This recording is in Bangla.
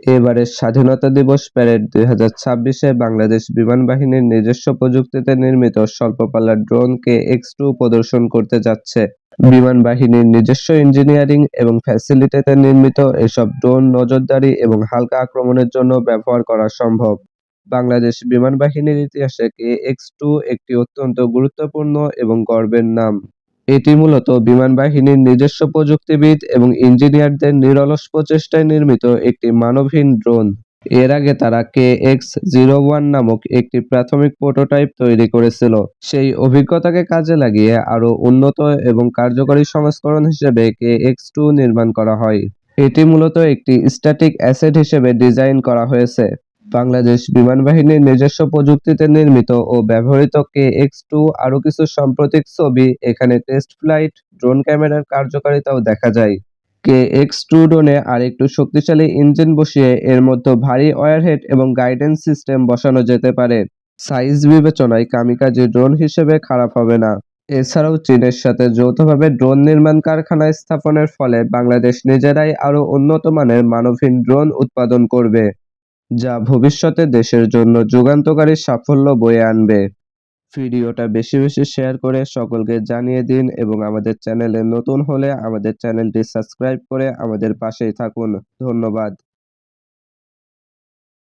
এবারের স্বাধীনতা দিবস প্যারেড 2026-এ বাংলাদেশ বিমান বাহিনীর নিজস্ব প্রযুক্তিতে নির্মিত স্বল্পপাল্লার ড্রোন KX-2 প্রদর্শন করতে যাচ্ছে। বিমান বাহিনীর নিজস্ব ইঞ্জিনিয়ারিং এবং ফ্যাসিলিটিতে নির্মিত এসব ড্রোন নজরদারি এবং হালকা আক্রমণের জন্য ব্যবহার করা সম্ভব। বাংলাদেশ বিমান বাহিনীর ইতিহাসে KX-2 একটি অত্যন্ত গুরুত্বপূর্ণ এবং গর্বের নাম। এটি মূলত বিমান বাহিনীর নিজস্ব প্রযুক্তিবিদ এবং ইঞ্জিনিয়ারদের নিরলস প্রচেষ্টায় নির্মিত একটি মানবহীন ড্রোন। এর আগে তারা KX-01 নামক একটি প্রাথমিক প্রোটোটাইপ তৈরি করেছিল। সেই অভিজ্ঞতাকে কাজে লাগিয়ে আরও উন্নত এবং কার্যকরী সংস্করণ হিসেবে KX-2 নির্মাণ করা হয়। এটি মূলত একটি স্ট্যাটিক অ্যাসেট হিসেবে ডিজাইন করা হয়েছে। বাংলাদেশ বিমান বাহিনীর নিজস্ব প্রযুক্তিতে নির্মিত ও ব্যবহৃত KX-2 আরও কিছু সাম্প্রতিক ছবি এখানে টেস্ট ফ্লাইট ড্রোন ক্যামেরার কার্যকারিতাও দেখা যায়। KX-2 ড্রোনে আরেকটু শক্তিশালী ইঞ্জিন বসিয়ে এর মধ্যে ভারী ওয়ারহেড এবং গাইডেন্স সিস্টেম বসানো যেতে পারে। সাইজ বিবেচনায় কামিকাজি ড্রোন হিসেবে খারাপ হবে না। এছাড়াও চীনের সাথে যৌথভাবে ড্রোন নির্মাণ কারখানা স্থাপনের ফলে বাংলাদেশ নিজেরাই আরও উন্নত মানের মানবহীন ড্রোন উৎপাদন করবে, যা ভবিষ্যতে দেশের জন্য যুগান্তকারী সাফল্য বয়ে আনবে। ভিডিওটা বেশি বেশি শেয়ার করে সকলকে জানিয়ে দিন এবং আমাদের চ্যানেলে নতুন হলে আমাদের চ্যানেলটি সাবস্ক্রাইব করে আমাদের পাশেই থাকুন। ধন্যবাদ।